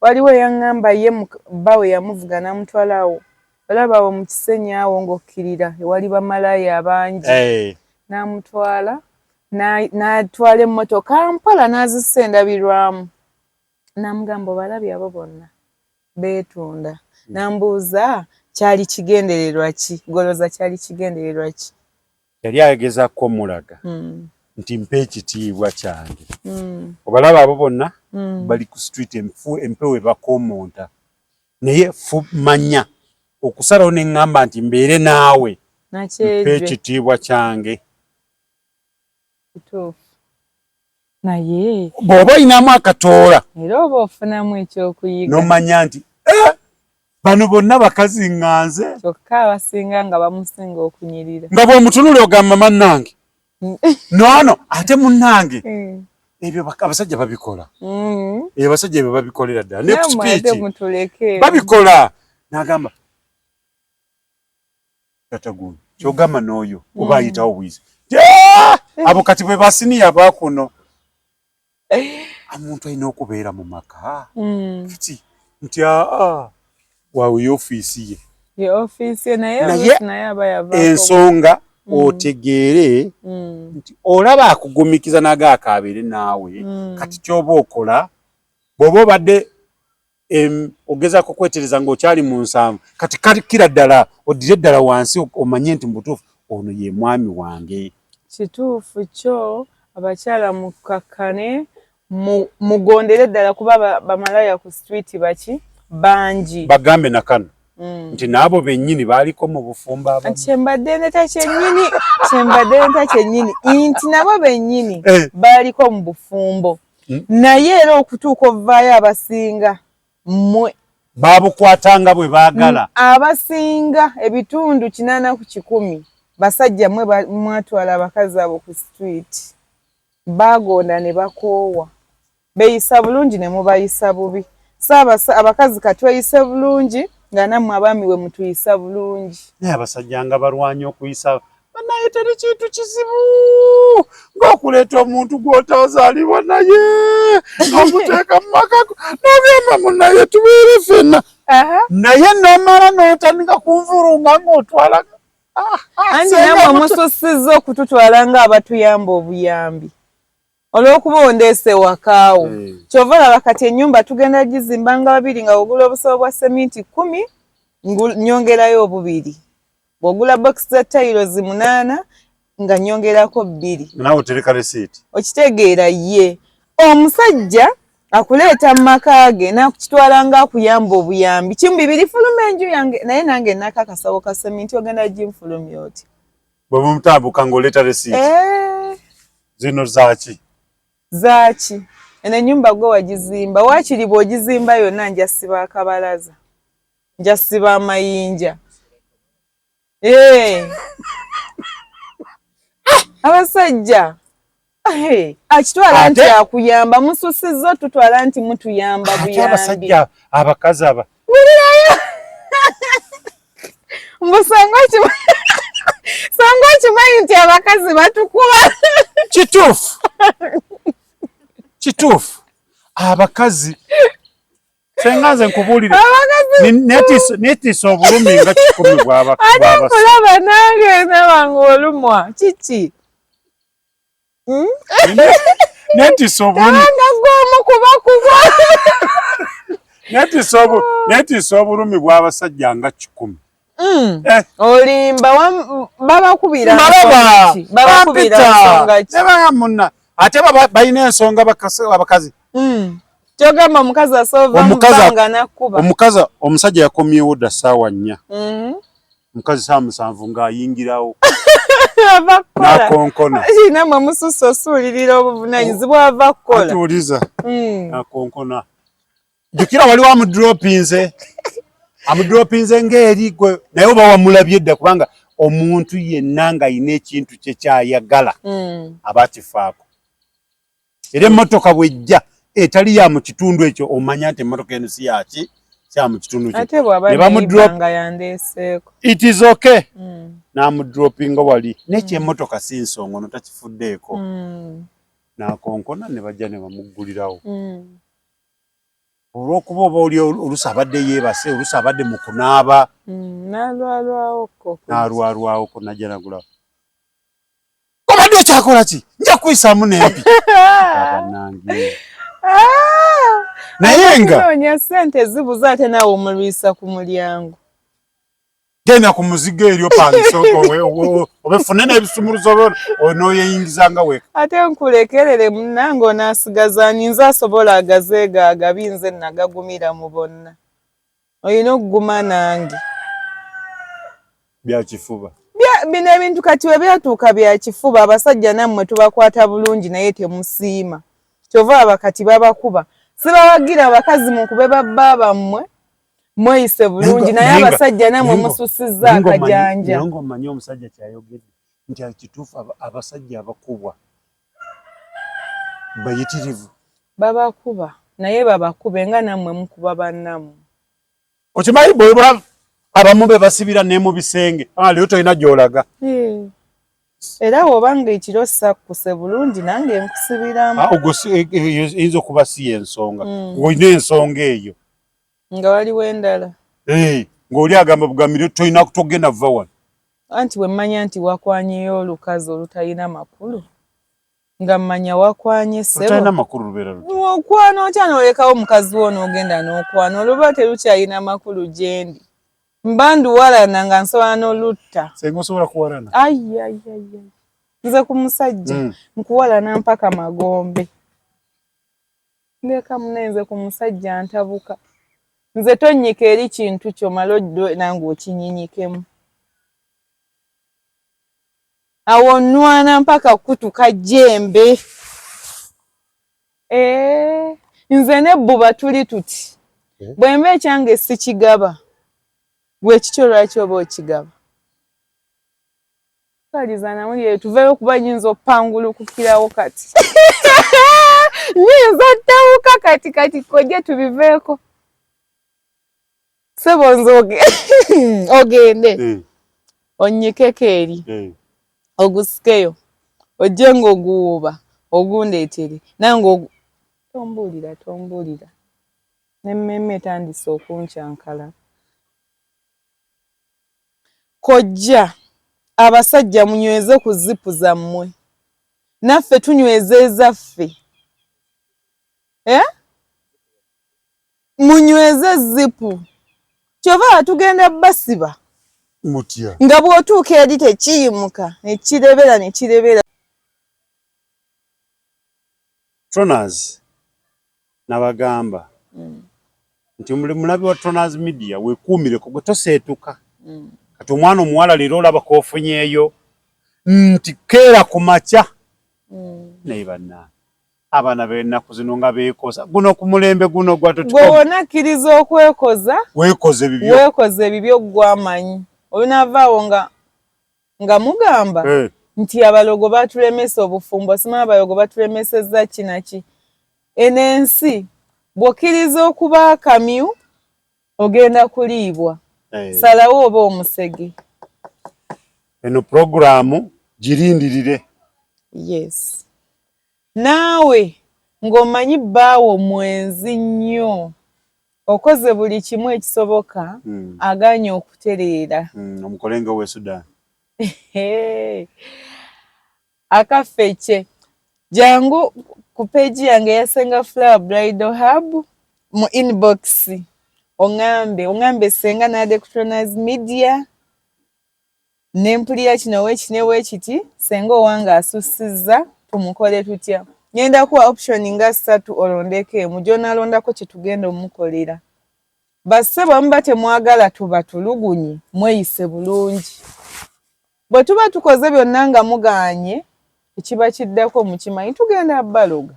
waliwo eyaŋŋamba ye bbawe yamuvuga n'amutwalawo olaba awo mu kisenyi awo ng'okkirira ewali bamalaaya abangi n'amutwala n'atwala emmotoka mpola n'azissa endabirwamu n'amugamba obalabye abo bonna beetunda n'ambuuza kyali kigendererwa ki goloza kyali kigendererwa ki yali agezaako mulaga nti mpa ekitiibwa kyange obalaba abo bonna bali ku street empewo ebakoomonta naye manya okusalawo ne ŋŋamba nti mbeere naawe mpa ekitiibwa kyange naye bw'oba olinamu akatoola era oba ofunamu ekyokuyiga n'omanya nti bano bonna bakazi ŋŋanze kyokka abasinga nga bamusinga okunyirira nga bw'omutunule ogamba mannange nono ate munnange ebyo abasajja babikola abasajja ebyo babikolera ddala nekupiki babikola n'agamba tatagundi kyogamba n'oyo oba ayitawo bwizi abo kati bwe basiniya bakuno omuntu alina okubeera mu maka kiti nti waawe y'ofiisi ye ye office naye aba yava ensonga otegeere nti olaba akugumikiza naga akaabire naawe kati kyoba okola bw'oba obadde ogezako kwetereza ng'okyali mu nsanvu kati kira ddala oddire ddala wansi omanye nti mu butuufu ono ye mwami wange. Kituufu kyo abakyala mukakkane mugondere ddala kuba bamalaya ku street bangi bagambe nakano nti naabo bennyini baaliko mu bufumba kyembadde neta kyennyini nti nabo bennyini baaliko mu bufumbo naye era okutuuka ovaayo abasinga mmwe baabukwatanga bwe baagala abasinga ebitundu 80 ku 100 basajja mmwe mwatwala abakazi abo ku street bagonda ne bakoowa beeyisa bulungi ne mubayisa bubi abakazi katweyise bulungi nga nammwe abaami we mutuyisa bulungi naye abasajja nga balwanya okuyisa naye teri kintu kizibu ng'okuleeta omuntu gw'otazaalibwa naye omuteeka mu makako n'ogamba munnaye tubeere ffenna naye n'omala n'otandika kunvulunga ng'otwala anti namwe omususizza okututwala ng'abatuyamba obuyambi olw'okuba ondeese wakaawo kyova olaba kati ennyumba tugenda gizimba nga 2 nga ogula obusawo bwa seminti 10 nyongerayo 2 bw'ogula box za tiles 8 nga nyongerako 2 nawe otereka receipt okitegeera ye omusajja akuleeta mu maka ge nakukitwala nga akuyamba obuyambi kimbi biri fuluma enju yange naye nange naka akasawo ka seminti ogenda gimfulumya oti bwe mumutambuka ng'oleeta receipt zino zaaki eno ennyumba gwe wagizimba waakiri bw'ogizimba yonna njasiba akabalaza njasiba amayinja abasajja akitwala nti akuyamba mususizza tutwala nti mutuyamba buyambi abasajja abakazi aba mbusanga kimanyi nti abakazi batukuba kituufu abakazi sengaze nkubuulire netiisa obulumi nga 10 ate nkulaba nange nabange olumwa kiki netiisa obulumi netiisa obulumi bw'abasajja nga 10 olimba babakubira nsonga ki munna ate balina ensonga abakazi kyogamba omukazi asooba mubanga nakkuba omukazi omusajja yakomyewo dda ssaawa 4 omukazi saa 7 ng'ayingirawo nakonkona namwe mususa osuulirira obuvunanyizibwa ava kukola atuuliza nakonkona jjukira waliwo amudropinze ng'eri gwe naye oba wamulabye dda kubanga omuntu yenna ng'ayina ekintu kye kyayagala aba kifaako era emmotoka bw'ejja etali ya mu kitundu ekyo omanya nti emmotoka eno si yaki kya mu kitundu ekyo ate bw'aba yandeeseeko it is okay n'amudropinga wali n'ekyo emmotoka si nsongono takifuddeeko n'akonkona ne bajja ne bamuggulirawo olw'okuba oba oli olusi abadde yeebase olusi abadde mu kunaaba n'alwalwawoko najja nagulawo obadde okyakola ki nja kuyisaamu nempi abanange naye nga noonya ssente zibuze ate naawe omulwisa ku mulyango genda ku muzigo eryo pangisa obefune n'ebisumuluzo onooyeyingizanga weka ate nkulekerere munnange onaasigaza ninza asobola agazeega agabinze nagagumira mu bonna olina okuguma nange byakifuba bino ebintu kati we byatuuka byakifuba abasajja nammwe tubakwata bulungi naye temusiima kyova abakati babakuba sibawagira abakazi mukube babba bammwe mweyise bulungi naye abasajja namwe mususizza akajanja naye ng'omanyi omusajja kyayogedde nti kituufu abasajja abakubwa bayitirivu babakuba naye babakube nga nammwe mukuba bannammwe okimanyi bweba abamu be basibira ne mu bisenge leero tolina gy'olaga era wobanga ekiro sakkuse bulungi nange nkusibiramu eyinza okuba si y'ensonga olina ensonga eyo nga waliwo endala ng'oli agamba bugambire toyina kutogenda vva wano. Anti bwe mmanya nti wakwanyeyo olukazi olutalina makulu nga mmanya wakwanye ssebo talina makulu lubeera luti okwana otya n'olekawo mukazi wo n'ogenda n'okwana oluba terukyalina makulu gyendi mba nduwalana nga nsobola n'olutta senga osobola kuwalana nze ku musajja nkuwalana mpaka magombe leka munenze ku musajja ntabuka nze tonnyika eri kintu kyomala oddo nange okinyinyikemu awo nwana mpaka kutuka jembe nze nebbuba tuli tuti bwemba ekyange sikigaba gwe kikyo lwaki oba okigaba kaliza namuli tuveyo kuba nyinza opangulukukirawo kati nyinza ottawuka kati kojja tubiveeko sebo nze ogende onnyikeko eri ogusikeyo ojje ng'oguwuuba ogundeetere nange tombuulira n'emmemme etandise okunkyankala kojja abasajja munyweze ku zipu zammwe naffe tunyweze ezaffe munyweze zipu kyova tugenda basiba mutya nga bw'otuuka eri tekiyimuka nekirebera Tronaz nabagamba nti mulabi wa Tronaz Media wekuumireko gwe toseetuka kati omwana omuwala leero olaba koofunyeeyo nti keera ku makya naye banna abaana b'ennaku zino nga beekoza guno ku mulembe guno gwe wona akkiriza okwekoza weekoze ebibyo gw'amanyi olunavaawo nga mugamba nti abalogo batulemesa obufumbo simala abalogo batulemesezza kinaki enensi bw'okkiriza okuba akamyu ogenda kuliibwa salawo oba omusege eno programu girindirire yes naawe ng'omanyi bbaawo mwenzi nnyo okoze buli kimu ekisoboka aganye okutereera omukolenga ow'e Sudan akaffe jangu ku peegi yange yasenga Flower Bridal Hub mu inbox ongambe senga nade ku Tronaz Media nempulira kino weekiti senga owange asussizza tumukole tutya ngenda kuwa option nga 3 olondeko emu gy'onalondako kye tugenda omukolera basse bwamuba temwagala tuba tulugunye mweyise bulungi bwe tuba tukoze byonna nga muganye ekiba kiddako mukimanyi tugenda baloga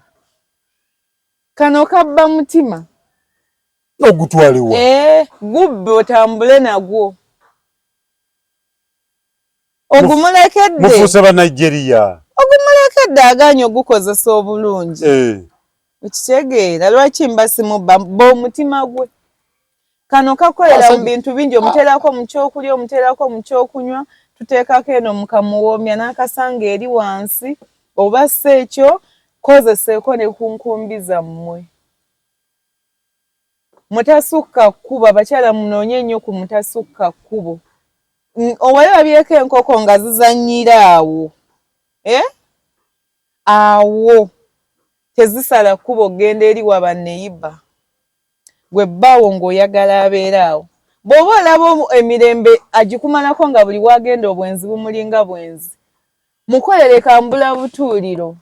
kano kabba mutima ogutwaliwa gubbe otambule nagwo ogumulekedde mufuuse ba Nigeria ogumulekedde aganye ogukozesa obulungi ekitegeera lwaki mbasimuba omutima gwe kano kakolera mu bintu bingi omuteerako mu kyokulya omuteerako mu kyokunywa tuteekako eno mukamuwoomya n'akasanga eri wansi oba si ekyo kozeseeko ne ku nkumbi zammwe mutasukka kkubo abakyala munoonye nnyo ku mutasukka kkubo owalabyeko enkoko nga zizannyira awo awo tezisala kkubo genda eri wabanneyiba gwe bbaawo ng'oyagala abeera awo bw'oba olaba emirembe agikumalako nga buli wagenda obwenzi bumulinga bwenzi mukolere kambula butuuliro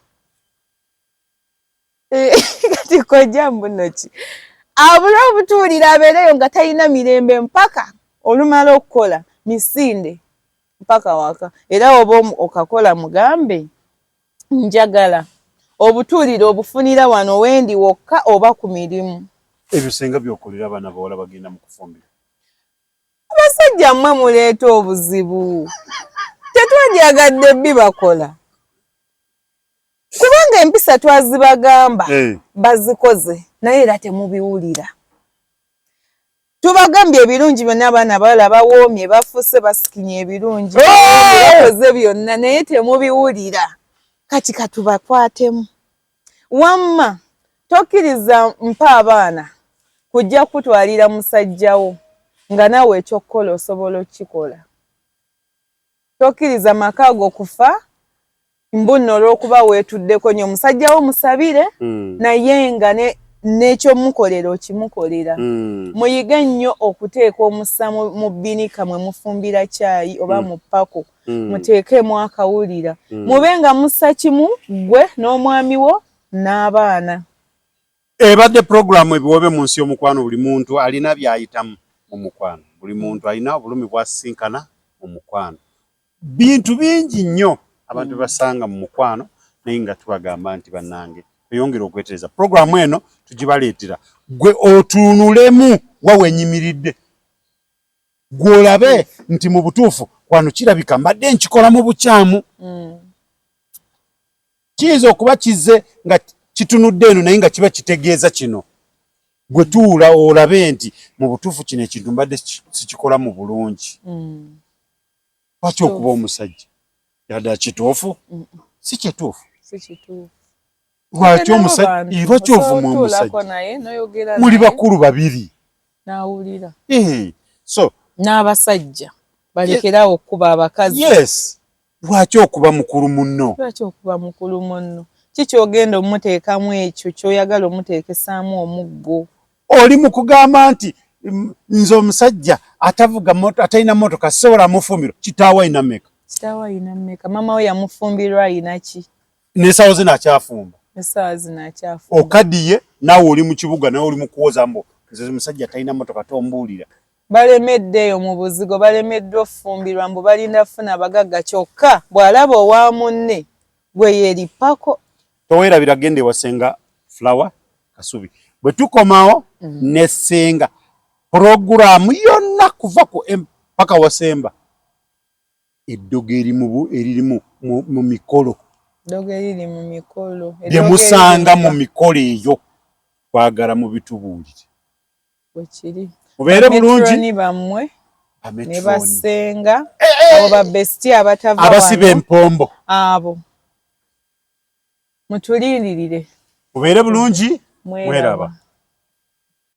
kati kojja mbunoki abula obutuuliro abeereyo nga talina mirembe mpaka olumala okukola misinde mpaka waka era oba okakola mugambe njagala obutuuliro obufunira wano wendi wokka oba ku mirimu ebyo senga byokolera abaana bawala bagenda mu kufumbira abasajja mmwe muleeta obuzibu tetwandyagadde bbi bakola kubanga empisa twazibagamba bazikoze naye era temubiwulira tubagambye ebirungi byonna abaana bawala bawoomye bafuuse basikinye ebirungi bakoze byonna naye temubiwulira kati katubakwatemu wamma tokkiriza mpa abaana kujja kutwalira musajjawo nga nawe ekyokukola osobola okikola. Tokkiriza maka go kufa mbuno olw'okuba weetuddeko nnyo omusajja wo musabire naye nga n'ekyo mukolera okimukolera. Muyige nnyo okuteeka omusa mu bbinika mwe mufumbira caayi oba mu ppako muteekemu akawulira mube nga mussa kimu gwe n'omwami wo n'abaana. Ebadde programu ebiwobe mu nsi y'omukwano buli muntu alina by'ayitamu mu mukwano. Buli muntu alina obulumi bw'asisinkana mu mukwano. Bintu bingi nnyo abantu basanga mu mukwano naye nga tubagamba nti bannange tweyongere okwetereza. Programu eno tugibaleetera gwe otuunulemu wa wenyimiridde. Gwe olabe nti mu butuufu kwano kirabika mbadde nkikola mu bukyamu. Kiyinza okuba kizze nga kitunudde eno naye nga kiba kitegeeza kino. Gwe tuula olabe nti mu butuufu kino ekintu mbadde sikikola mu bulungi. Lwaki okuba omusajja? Yadda kituufu? Si kituufu. Lwaki omusajja? Lwaki ovuma omusajja? Muli bakulu babiri. N'awulira. So n'abasajja balekerawo okuba abakazi. Yes. Lwaki okuba mukulu munno? Lwaki okuba mukulu munno? Kiki ogenda omuteekamu ekyo ky'oyagala omuteekesaamu omuggo? Oli mu kugamba nti nze omusajja atavuga moto atalina motoka sobola mufumiro. Kitaawe ayina mmeka? Kitaawe ayina mmeka? Mama we yamufumbirwa ayina ki? N'essaawa ze n'akyafumba. Essaawa ze n'akyafumba. Okaddiye naawe oli mu kibuga nawe oli mu kuwoza mbo nze omusajja atalina motoka tombuulira. Balemeddeeyo mu buzigo balemeddwa okufumbirwa mbu balinda funa abagagga kyokka bw'alaba owa munne gwe yeerippako. Toweerabira genda ewasenga Flower Kasubi. Bwe tukomawo ne Ssenga programu yonna kuva ku mpaka Wasemba eddogo eriri mu mikolo. Eddogo eriri mu mikolo. Bye musanga mu mikolo eyo twagala mu bitubuulire. Bwe kiri. Mubeere bulungi. Ni bammwe ne Basenga abo babesti abatava abasiba empombo abo mutuliririre. Mubeere bulungi. Mweraba.